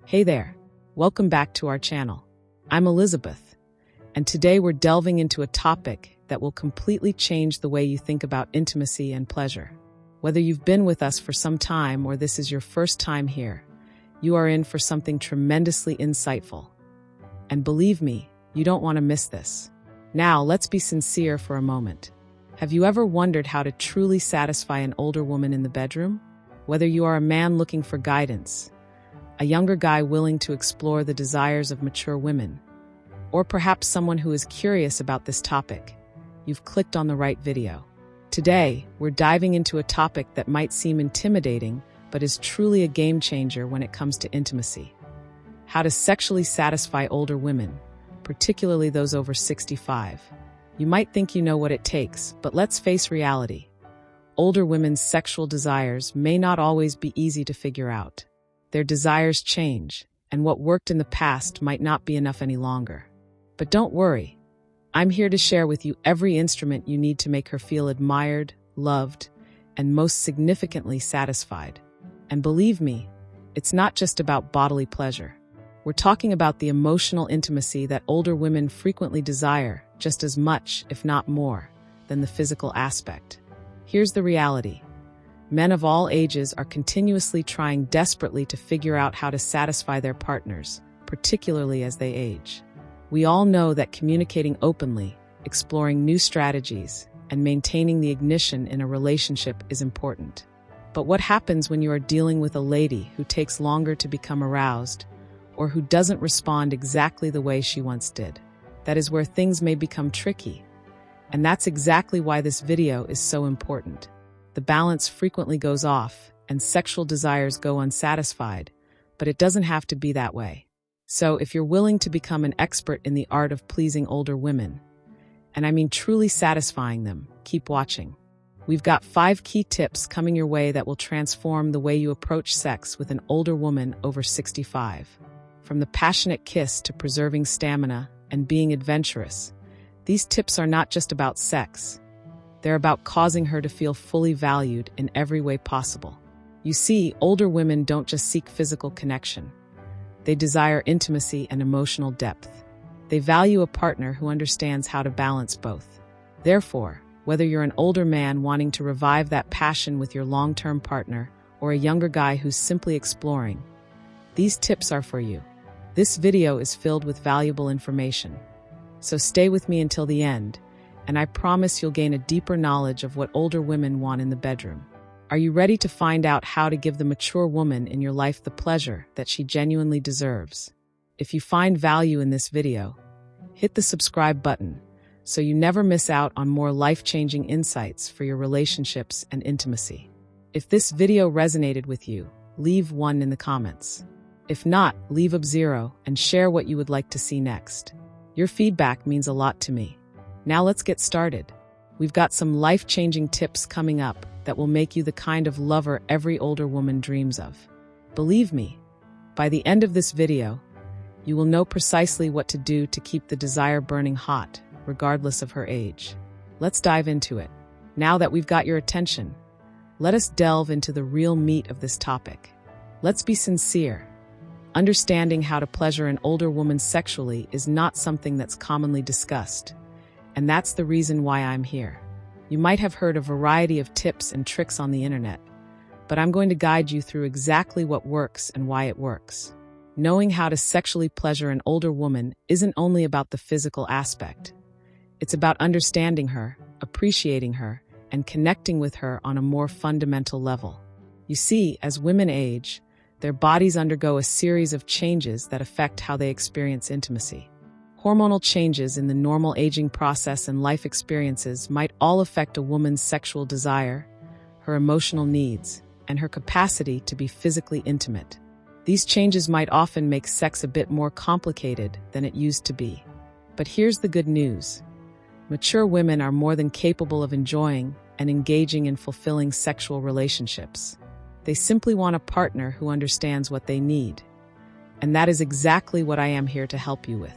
Hey there, welcome back to our channel. I'm Elizabeth, and today we're delving into a topic that will completely change the way you think about intimacy and pleasure. Whether you've been with us for some time or this is your first time here, you are in for something tremendously insightful. And believe me, you don't want to miss this. Now, let's be sincere for a moment. Have you ever wondered how to truly satisfy an older woman in the bedroom? Whether you are a man looking for guidance, a younger guy willing to explore the desires of mature women, or perhaps someone who is curious about this topic, you've clicked on the right video. Today, we're diving into a topic that might seem intimidating, but is truly a game changer when it comes to intimacy. How to sexually satisfy older women, particularly those over 65. You might think you know what it takes, but let's face reality. Older women's sexual desires may not always be easy to figure out. Their desires change, and what worked in the past might not be enough any longer. But don't worry. I'm here to share with you every instrument you need to make her feel admired, loved, and most significantly satisfied. And believe me, it's not just about bodily pleasure. We're talking about the emotional intimacy that older women frequently desire just as much, if not more, than the physical aspect. Here's the reality. Men of all ages are continuously trying desperately to figure out how to satisfy their partners, particularly as they age. We all know that communicating openly, exploring new strategies, and maintaining the ignition in a relationship is important. But what happens when you are dealing with a lady who takes longer to become aroused, or who doesn't respond exactly the way she once did? That is where things may become tricky. And that's exactly why this video is so important. The balance frequently goes off, and sexual desires go unsatisfied, but it doesn't have to be that way. So if you're willing to become an expert in the art of pleasing older women, and I mean truly satisfying them, keep watching. We've got 5 key tips coming your way that will transform the way you approach sex with an older woman over 65. From the passionate kiss to preserving stamina and being adventurous, these tips are not just about sex. They're about causing her to feel fully valued in every way possible. You see, older women don't just seek physical connection. They desire intimacy and emotional depth. They value a partner who understands how to balance both. Therefore, whether you're an older man wanting to revive that passion with your long-term partner or a younger guy who's simply exploring, these tips are for you. This video is filled with valuable information. So stay with me until the end, and I promise you'll gain a deeper knowledge of what older women want in the bedroom. Are you ready to find out how to give the mature woman in your life the pleasure that she genuinely deserves? If you find value in this video, hit the subscribe button so you never miss out on more life-changing insights for your relationships and intimacy. If this video resonated with you, leave 1 in the comments. If not, leave a 0 and share what you would like to see next. Your feedback means a lot to me. Now let's get started. We've got some life-changing tips coming up that will make you the kind of lover every older woman dreams of. Believe me, by the end of this video, you will know precisely what to do to keep the desire burning hot, regardless of her age. Let's dive into it. Now that we've got your attention, let us delve into the real meat of this topic. Let's be sincere. Understanding how to pleasure an older woman sexually is not something that's commonly discussed. And that's the reason why I'm here. You might have heard a variety of tips and tricks on the internet, but I'm going to guide you through exactly what works and why it works. Knowing how to sexually pleasure an older woman isn't only about the physical aspect. It's about understanding her, appreciating her, and connecting with her on a more fundamental level. You see, as women age, their bodies undergo a series of changes that affect how they experience intimacy. Hormonal changes in the normal aging process and life experiences might all affect a woman's sexual desire, her emotional needs, and her capacity to be physically intimate. These changes might often make sex a bit more complicated than it used to be. But here's the good news. Mature women are more than capable of enjoying and engaging in fulfilling sexual relationships. They simply want a partner who understands what they need. And that is exactly what I am here to help you with.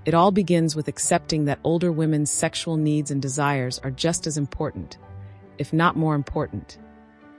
It all begins with accepting that older women's sexual needs and desires are just as important, if not more important,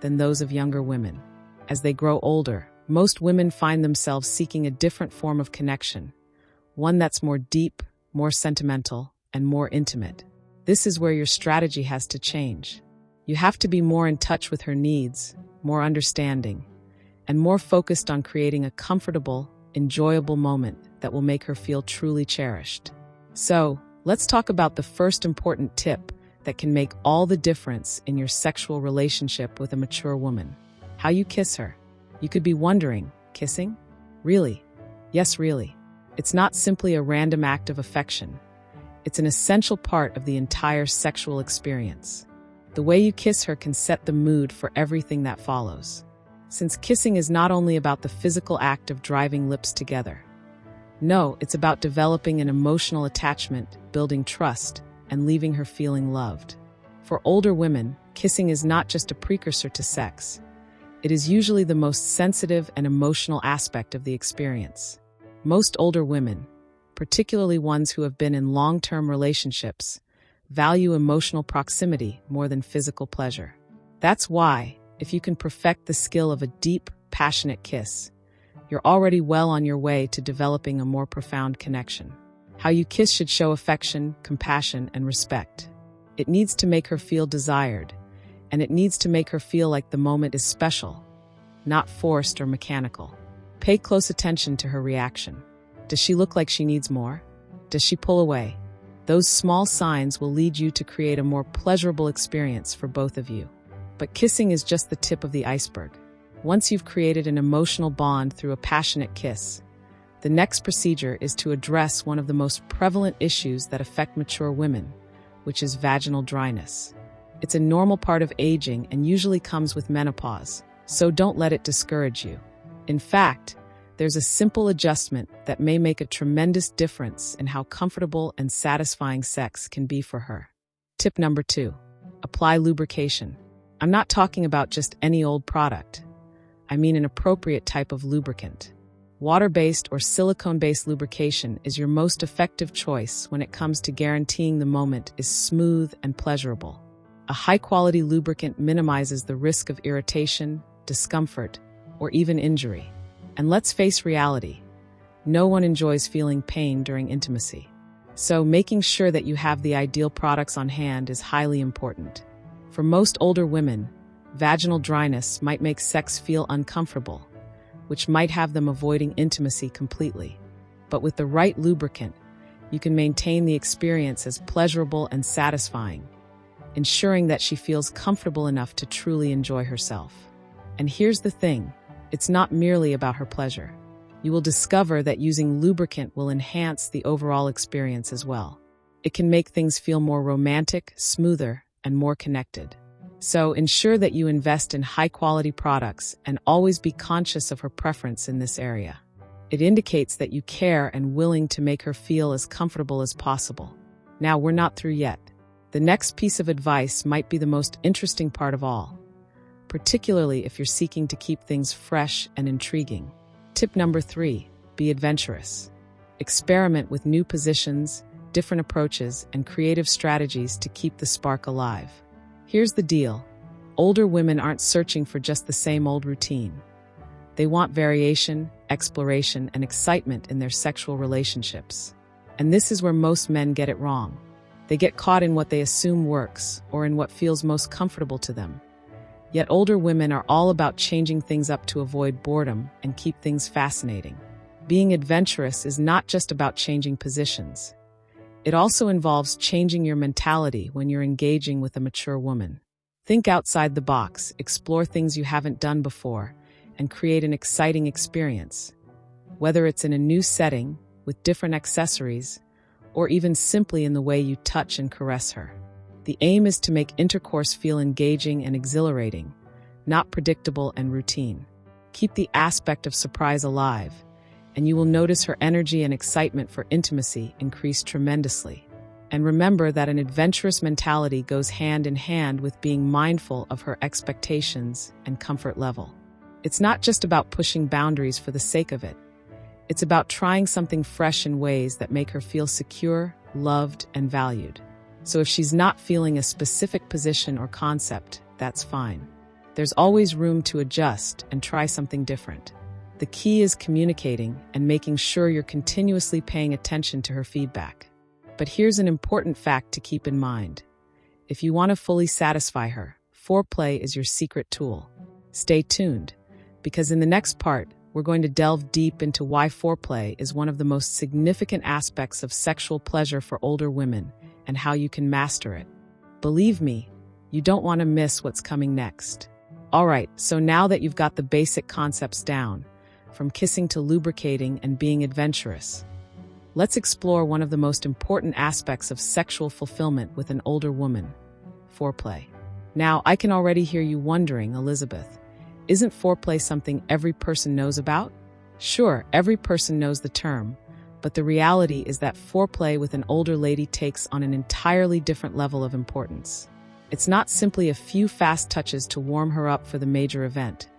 than those of younger women. As they grow older, Most women find themselves seeking a different form of connection, one that's more deep, more sentimental, and more intimate. This is where your strategy has to change. You have to be more in touch with her needs, more understanding, and more focused on creating a comfortable, enjoyable moment that will make her feel truly cherished. So, let's talk about the first important tip that can make all the difference in your sexual relationship with a mature woman: how you kiss her. You could be wondering, kissing? Really? Yes, really. It's not simply a random act of affection. It's an essential part of the entire sexual experience. The way you kiss her can set the mood for everything that follows. Since kissing is not only about the physical act of driving lips together. No, it's about developing an emotional attachment, building trust, and leaving her feeling loved. For older women, kissing is not just a precursor to sex. It is usually the most sensitive and emotional aspect of the experience. Most older women, particularly ones who have been in long-term relationships, value emotional proximity more than physical pleasure. That's why, if you can perfect the skill of a deep, passionate kiss, you're already well on your way to developing a more profound connection. How you kiss should show affection, compassion, and respect. It needs to make her feel desired, and it needs to make her feel like the moment is special, not forced or mechanical. Pay close attention to her reaction. Does she look like she needs more? Does she pull away? Those small signs will lead you to create a more pleasurable experience for both of you. But kissing is just the tip of the iceberg. Once you've created an emotional bond through a passionate kiss, the next procedure is to address one of the most prevalent issues that affect mature women, which is vaginal dryness. It's a normal part of aging and usually comes with menopause, so don't let it discourage you. In fact, there's a simple adjustment that may make a tremendous difference in how comfortable and satisfying sex can be for her. Tip number 2. Apply lubrication. I'm not talking about just any old product. I mean an appropriate type of lubricant. Water-based or silicone-based lubrication is your most effective choice when it comes to guaranteeing the moment is smooth and pleasurable. A high-quality lubricant minimizes the risk of irritation, discomfort, or even injury. And let's face reality, no one enjoys feeling pain during intimacy. So making sure that you have the ideal products on hand is highly important. For most older women, vaginal dryness might make sex feel uncomfortable, which might have them avoiding intimacy completely. But with the right lubricant, you can maintain the experience as pleasurable and satisfying, ensuring that she feels comfortable enough to truly enjoy herself. And here's the thing, it's not merely about her pleasure. You will discover that using lubricant will enhance the overall experience as well. It can make things feel more romantic, smoother, and more connected. So ensure that you invest in high-quality products and always be conscious of her preference in this area. It indicates that you care and willing to make her feel as comfortable as possible. Now, we're not through yet. The next piece of advice might be the most interesting part of all, particularly if you're seeking to keep things fresh and intriguing. Tip number 3, be adventurous. Experiment with new positions, different approaches, and creative strategies to keep the spark alive. Here's the deal. Older women aren't searching for just the same old routine. They want variation, exploration, and excitement in their sexual relationships. And this is where most men get it wrong. They get caught in what they assume works, or in what feels most comfortable to them. Yet older women are all about changing things up to avoid boredom and keep things fascinating. Being adventurous is not just about changing positions. It also involves changing your mentality when you're engaging with a mature woman. Think outside the box, explore things you haven't done before, and create an exciting experience. Whether it's in a new setting, with different accessories, or even simply in the way you touch and caress her. The aim is to make intercourse feel engaging and exhilarating, not predictable and routine. Keep the aspect of surprise alive, and you will notice her energy and excitement for intimacy increase tremendously. And remember that an adventurous mentality goes hand in hand with being mindful of her expectations and comfort level. It's not just about pushing boundaries for the sake of it. It's about trying something fresh in ways that make her feel secure, loved, and valued. So if she's not feeling a specific position or concept, that's fine. There's always room to adjust and try something different. The key is communicating and making sure you're continuously paying attention to her feedback. But here's an important fact to keep in mind. If you want to fully satisfy her, foreplay is your secret tool. Stay tuned, because in the next part, we're going to delve deep into why foreplay is one of the most significant aspects of sexual pleasure for older women and how you can master it. Believe me, you don't want to miss what's coming next. All right, so now that you've got the basic concepts down, from kissing to lubricating and being adventurous, let's explore one of the most important aspects of sexual fulfillment with an older woman: foreplay. Now, I can already hear you wondering, Elizabeth, isn't foreplay something every person knows about? Sure, every person knows the term, but the reality is that foreplay with an older lady takes on an entirely different level of importance. It's not simply a few fast touches to warm her up for the major event.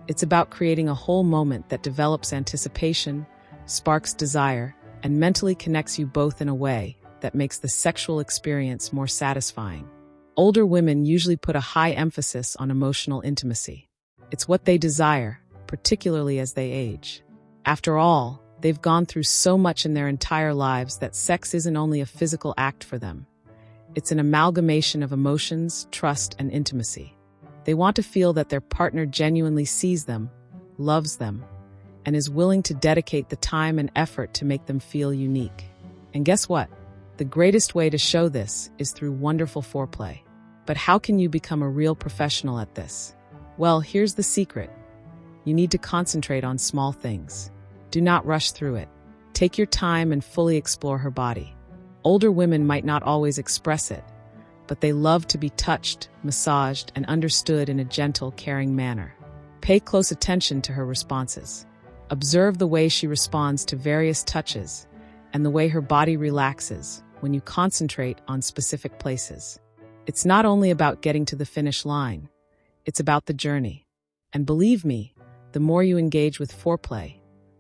It's about creating a whole moment that develops anticipation, sparks desire, and mentally connects you both in a way that makes the sexual experience more satisfying. Older women usually put a high emphasis on emotional intimacy. It's what they desire, particularly as they age. After all, they've gone through so much in their entire lives that sex isn't only a physical act for them. It's an amalgamation of emotions, trust, and intimacy. They want to feel that their partner genuinely sees them, loves them, and is willing to dedicate the time and effort to make them feel unique. And guess what? The greatest way to show this is through wonderful foreplay. But how can you become a real professional at this? Well, here's the secret. You need to concentrate on small things. Do not rush through it. Take your time and fully explore her body. Older women might not always express it, but they love to be touched, massaged, and understood in a gentle, caring manner. Pay close attention to her responses. Observe the way she responds to various touches and the way her body relaxes when you concentrate on specific places. It's not only about getting to the finish line, it's about the journey. And believe me, the more you engage with foreplay,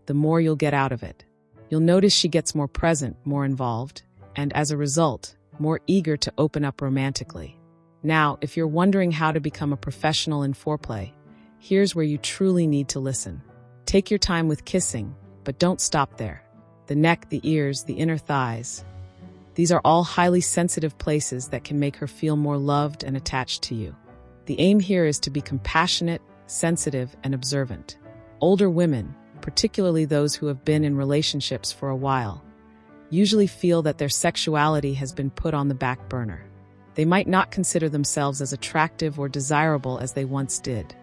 the more you'll get out of it. You'll notice she gets more present, more involved, and as a result, more eager to open up romantically. Now, if you're wondering how to become a professional in foreplay, here's where you truly need to listen. Take your time with kissing, but don't stop there. The neck, the ears, the inner thighs. These are all highly sensitive places that can make her feel more loved and attached to you. The aim here is to be compassionate, sensitive, and observant. Older women, particularly those who have been in relationships for a while, usually feel that their sexuality has been put on the back burner. They might not consider themselves as attractive or desirable as they once did.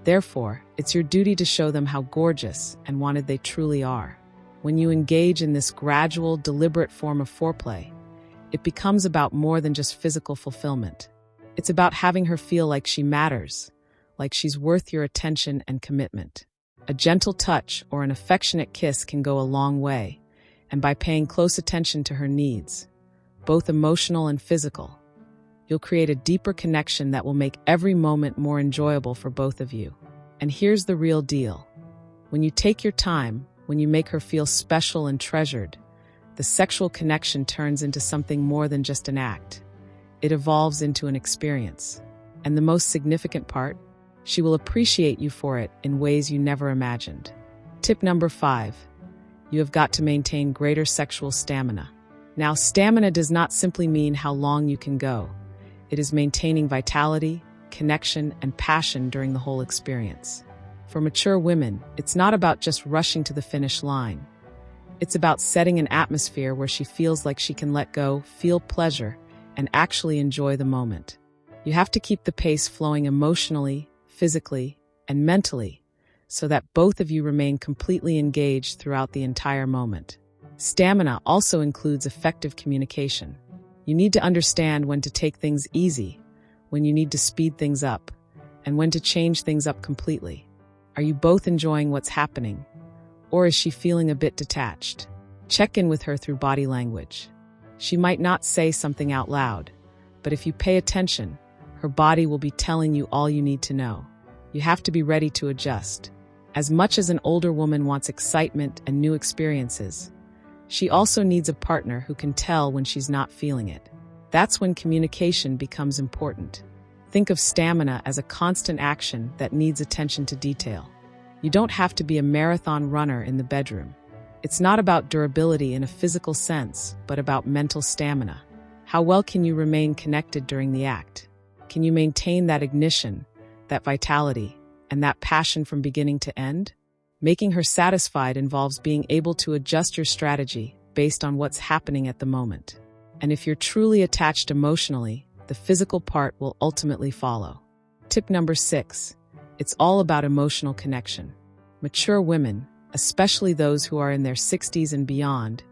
Therefore, it's your duty to show them how gorgeous and wanted they truly are. When you engage in this gradual, deliberate form of foreplay, it becomes about more than just physical fulfillment. It's about having her feel like she matters, like she's worth your attention and commitment. A gentle touch or an affectionate kiss can go a long way, and by paying close attention to her needs, both emotional and physical, you'll create a deeper connection that will make every moment more enjoyable for both of you. And here's the real deal. When you take your time, when you make her feel special and treasured, the sexual connection turns into something more than just an act. It evolves into an experience. And the most significant part, she will appreciate you for it in ways you never imagined. Tip number 5. You have got to maintain greater sexual stamina. Now, stamina does not simply mean how long you can go. It is maintaining vitality, connection, and passion during the whole experience. For mature women, it's not about just rushing to the finish line. It's about setting an atmosphere where she feels like she can let go, feel pleasure, and actually enjoy the moment. You have to keep the pace flowing emotionally, physically, and mentally, so that both of you remain completely engaged throughout the entire moment. Stamina also includes effective communication. You need to understand when to take things easy, when you need to speed things up, and when to change things up completely. Are you both enjoying what's happening, or is she feeling a bit detached? Check in with her through body language. She might not say something out loud, but if you pay attention, her body will be telling you all you need to know. You have to be ready to adjust. As much as an older woman wants excitement and new experiences, she also needs a partner who can tell when she's not feeling it. That's when communication becomes important. Think of stamina as a constant action that needs attention to detail. You don't have to be a marathon runner in the bedroom. It's not about durability in a physical sense, but about mental stamina. How well can you remain connected during the act? Can you maintain that ignition, that vitality, and that passion from beginning to end? Making her satisfied involves being able to adjust your strategy based on what's happening at the moment. And if you're truly attached emotionally, the physical part will ultimately follow. Tip number 6. It's all about emotional connection. Mature women, especially those who are in their 60s and beyond,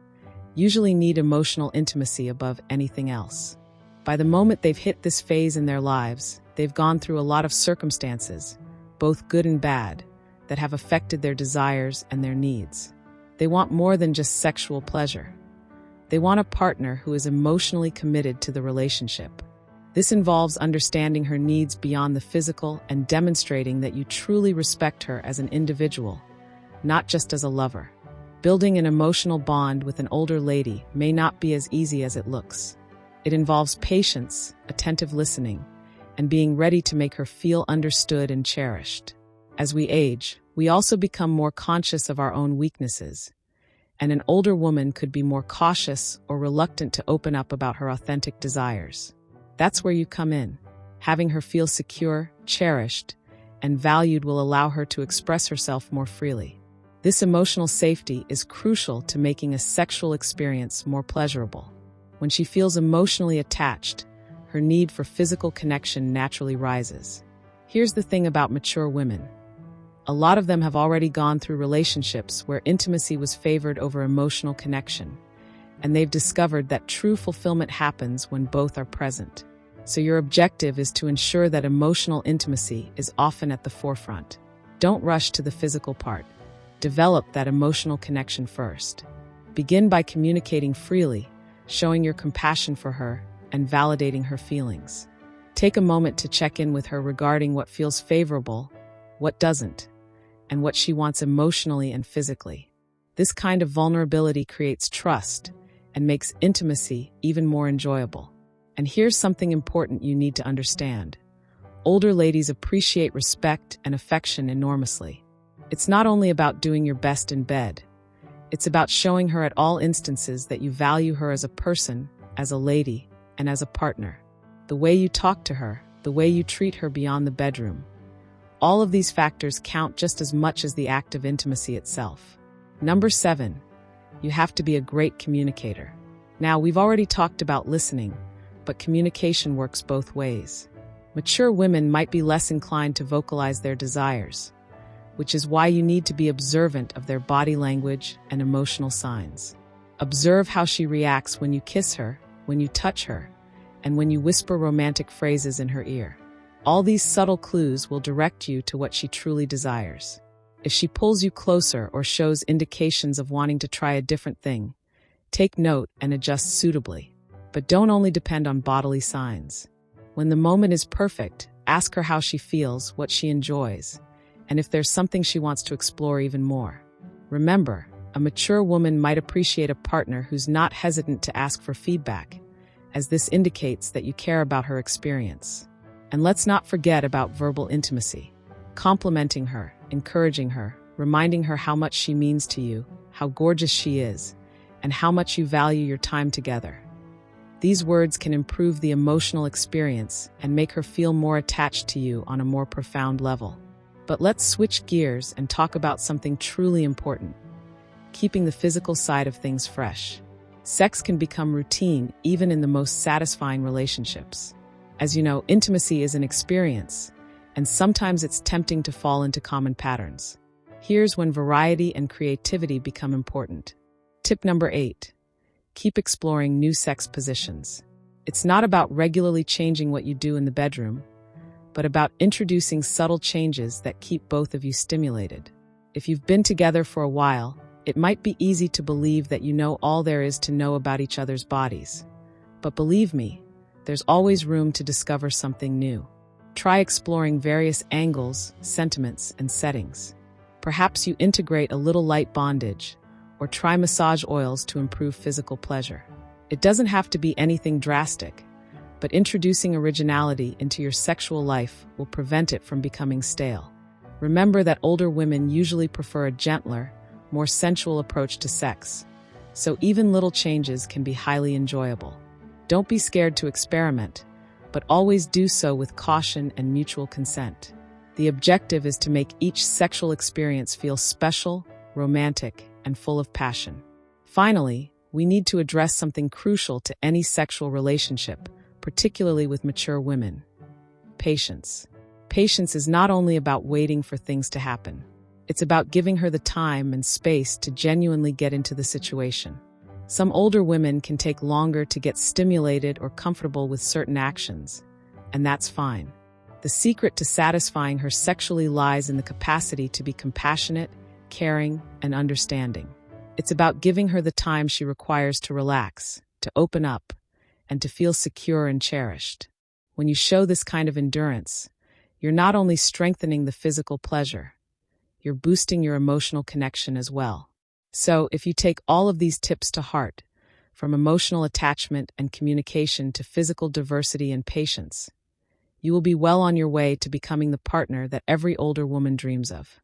usually need emotional intimacy above anything else. By the moment they've hit this phase in their lives, they've gone through a lot of circumstances, both good and bad, that have affected their desires and their needs. They want more than just sexual pleasure. They want a partner who is emotionally committed to the relationship. This involves understanding her needs beyond the physical and demonstrating that you truly respect her as an individual, not just as a lover. Building an emotional bond with an older lady may not be as easy as it looks. It involves patience, attentive listening, and being ready to make her feel understood and cherished. As we age, we also become more conscious of our own weaknesses, and an older woman could be more cautious or reluctant to open up about her authentic desires. That's where you come in. Having her feel secure, cherished, and valued will allow her to express herself more freely. This emotional safety is crucial to making a sexual experience more pleasurable. When she feels emotionally attached, her need for physical connection naturally rises. Here's the thing about mature women. A lot of them have already gone through relationships where intimacy was favored over emotional connection, and they've discovered that true fulfillment happens when both are present. So your objective is to ensure that emotional intimacy is often at the forefront. Don't rush to the physical part. Develop that emotional connection first. Begin by communicating freely, showing your compassion for her, and validating her feelings. Take a moment to check in with her regarding what feels favorable, what doesn't, and what she wants emotionally and physically. This kind of vulnerability creates trust and makes intimacy even more enjoyable. And here's something important you need to understand. Older ladies appreciate respect and affection enormously. It's not only about doing your best in bed. It's about showing her at all instances that you value her as a person, as a lady, and as a partner. The way you talk to her, the way you treat her beyond the bedroom. All of these factors count just as much as the act of intimacy itself. Number 7, you have to be a great communicator. Now, we've already talked about listening, but communication works both ways. Mature women might be less inclined to vocalize their desires, which is why you need to be observant of their body language and emotional signs. Observe how she reacts when you kiss her, when you touch her, and when you whisper romantic phrases in her ear. All these subtle clues will direct you to what she truly desires. If she pulls you closer or shows indications of wanting to try a different thing, take note and adjust suitably. But don't only depend on bodily signs. When the moment is perfect, ask her how she feels, what she enjoys, and if there's something she wants to explore even more. Remember, a mature woman might appreciate a partner who's not hesitant to ask for feedback, as this indicates that you care about her experience. And let's not forget about verbal intimacy. Complimenting her, encouraging her, reminding her how much she means to you, how gorgeous she is, and how much you value your time together. These words can improve the emotional experience and make her feel more attached to you on a more profound level. But let's switch gears and talk about something truly important: keeping the physical side of things fresh. Sex can become routine even in the most satisfying relationships. As you know, intimacy is an experience, and sometimes it's tempting to fall into common patterns. Here's when variety and creativity become important. Tip number 8. Keep exploring new sex positions. It's not about regularly changing what you do in the bedroom, but about introducing subtle changes that keep both of you stimulated. If you've been together for a while, it might be easy to believe that you know all there is to know about each other's bodies. But believe me, there's always room to discover something new. Try exploring various angles, sentiments, and settings. Perhaps you integrate a little light bondage, or try massage oils to improve physical pleasure. It doesn't have to be anything drastic, but introducing originality into your sexual life will prevent it from becoming stale. Remember that older women usually prefer a gentler, more sensual approach to sex, so even little changes can be highly enjoyable. Don't be scared to experiment, but always do so with caution and mutual consent. The objective is to make each sexual experience feel special, romantic, and full of passion. Finally, we need to address something crucial to any sexual relationship, particularly with mature women: patience. Patience is not only about waiting for things to happen. It's about giving her the time and space to genuinely get into the situation. Some older women can take longer to get stimulated or comfortable with certain actions, and that's fine. The secret to satisfying her sexually lies in the capacity to be compassionate, caring, and understanding. It's about giving her the time she requires to relax, to open up, and to feel secure and cherished. When you show this kind of endurance, you're not only strengthening the physical pleasure, you're boosting your emotional connection as well. So, if you take all of these tips to heart, from emotional attachment and communication to physical diversity and patience, you will be well on your way to becoming the partner that every older woman dreams of.